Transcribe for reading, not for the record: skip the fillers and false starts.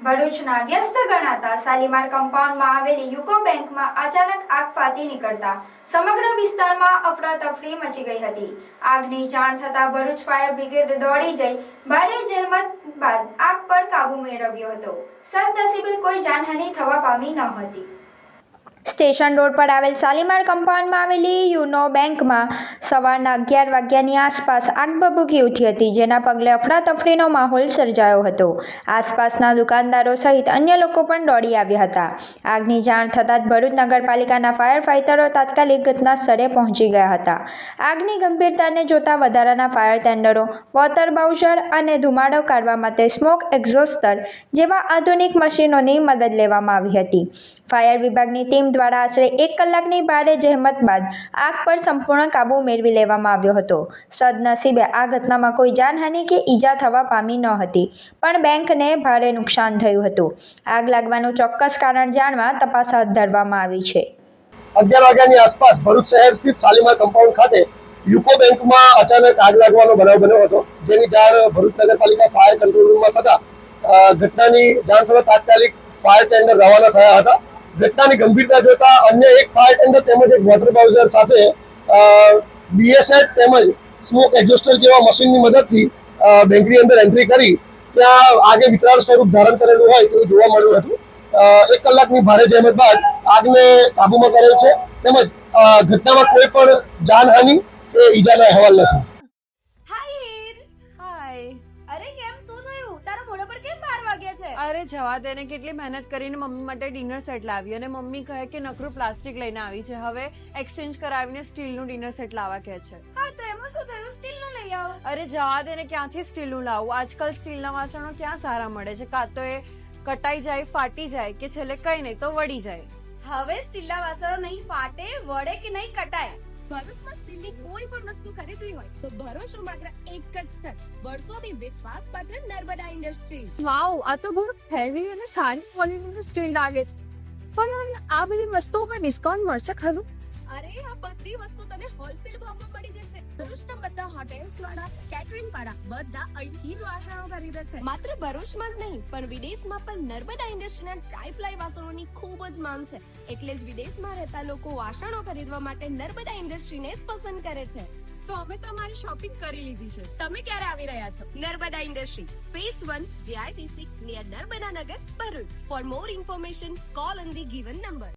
ભરૂચના વ્યસ્ત ગણાતા શાલીમાર કમ્પાઉન્ડમાં આવેલી યુકો બેંકમાં અચાનક આગ ફાટી નીકળતા સમગ્ર વિસ્તારમાં અફરાતફરી મચી ગઈ હતી. આગની જાણ થતાં ભરૂચ ફાયર બ્રિગેડ દોડી જઈ ભારે જહેમત બાદ આગ પર કાબૂ મેળવ્યો હતો. સદનસીબે કોઈ જાનહાનિ થવા પામી ન હતી. સ્ટેશન રોડ પર આવેલ શાલીમાર કમ્પાઉન્ડમાં આવેલી યુનો બેંકમાં સવારના 11 વાગ્યાની આસપાસ આગ ભભૂકી ઉઠી હતી, જેના પગલે અફરાતફરીનો માહોલ સર્જાયો હતો. આસપાસના દુકાનદારો સહિત અન્ય લોકો પણ દોડી આવ્યા હતા. આગની જાણ થતાં જ ભરૂચ નગરપાલિકાના ફાયર ફાઇટરો તાત્કાલિક ઘટના સ્થળે પહોંચી ગયા હતા. આગની ગંભીરતાને જોતા વધારાના ફાયર ટેન્ડરો, વોટર બાઉઝર અને ધુમાડો કાઢવા માટે સ્મોક એક્ઝોસ્ટર જેવા આધુનિક મશીનોની મદદ લેવામાં આવી હતી. ફાયર વિભાગની ટીમ દ્વારા આશરે 1 કલાકની ભારે જહેમત બાદ આગ પર સંપૂર્ણ કાબૂ મેળવી લેવામાં આવ્યો હતો. સદનસીબે આ ઘટનામાં કોઈ જાનહાનિ કે ઈજા થવા પામી ન હતી, પણ બેંકને ભારે નુકસાન થયું હતું. આગ લાગવાનું ચોક્કસ કારણ જાણવા તપાસ હાથ ધરવામાં આવી છે. 11 વાગ્યાની આસપાસ ભરૂચ શહેર સ્થિત શાલીમાર કમ્પાઉન્ડ ખાતે યુકો બેંકમાં અચાનક આગ લાગવાનો બનાવ બન્યો હતો, જેની જાણ ભરૂચ નગરપાલિકા ફાયર કંટ્રોલ રૂમમાં થતા ઘટનાની જાણ થતાં તાત્કાલિક ફાયર ટેન્ડર રવાના થયા હતા. ઘટનાની ગંભીરતા જોતા અન્ય એક ફાયર ટેન્ડર તેમજ એક વોટર બાઉઝર સાથે બીએસએટ તેમજ સ્મોક એક્ઝોસ્ટર જેવા મશીનની મદદથી બેંકની અંદર એન્ટ્રી કરી ત્યાં આગે વિકરાળ સ્વરૂપ ધારણ કરેલું હોય તેવું જોવા મળ્યું હતું. 1 કલાકની ભારે જહેમત બાદ આગને કાબૂમાં કરેલ છે, તેમજ ઘટનામાં કોઈ પણ જાનહાનિ કે ઈજાના અહેવાલ નથી. અરે કેમ શું થયું? તારા મોઢા પર કેમ 12 વાગ્યા છે? અરે જવા દે ને, કેટલી મહેનત કરીને મમ્મી માટે ડિનર સેટ લાવી અને મમ્મી કહે કે નકરું પ્લાસ્ટિક લઈને આવી છે, હવે એક્સચેન્જ કરાવીને સ્ટીલનું ડિનર સેટ લાવવા કહે છે. હા તો એમાં શું થયું? સ્ટીલનું લઈ આવો. અરે જવા દે ને, ક્યાંથી સ્ટીલનું લાવું? આજકાલ સ્ટીલના વાસણો ક્યાં સારા મળે છે? કાં તો એ કટાઈ જાય, ફાટી જાય કે છેલ્લે કઈ નહીં તો વળી જાય. હવે સ્ટીલના વાસણો નહીં ફાટે, વળે કે નહીં કટાય. ભરૂચમાં સ્ટીલની કોઈ પણ વસ્તુ ખરીદવી હોય તો ભરૂચનું માત્ર એક જ સ્થળ, વર્ષોથી વિશ્વાસપાત્ર નર્મદા ઇન્ડસ્ટ્રીઝ. વાવ, આ તો બહુ હેવી અને સારી ક્વોલિટીનું સ્ટીલ લાગે છે. પણ આ બધી વસ્તુઓ પર ડિસ્કાઉન્ટ મળશે ખરું? અરે આ બધી વસ્તુ તને હોલસેલ ભાવમાં મળી જશે. ભરૂચના બધા હોટેલ્સ વાળા, કેટરિંગ વાળા બધા અહીંથી જ વાસણો ખરીદે છે. માત્ર ભરૂચમાં જ નહીં પણ વિદેશમાં પણ નર્મદા ઇન્ડસ્ટ્રીના ટ્રાય-પ્લાય વાસણોની ખૂબ જ માંગ છે. એટલે જ વિદેશમાં રહેતા લોકો વાસણો ખરીદવા માટે નર્મદા ઇન્ડસ્ટ્રીને જ પસંદ કરે છે. તો અમે તમારી શોપિંગ કરી લીધી છે. તમે ક્યારે આવી રહ્યા છો? Narmada industry, phase 1, JITC, near Narmada Nagar, Bharuch. For more information, call on the given number.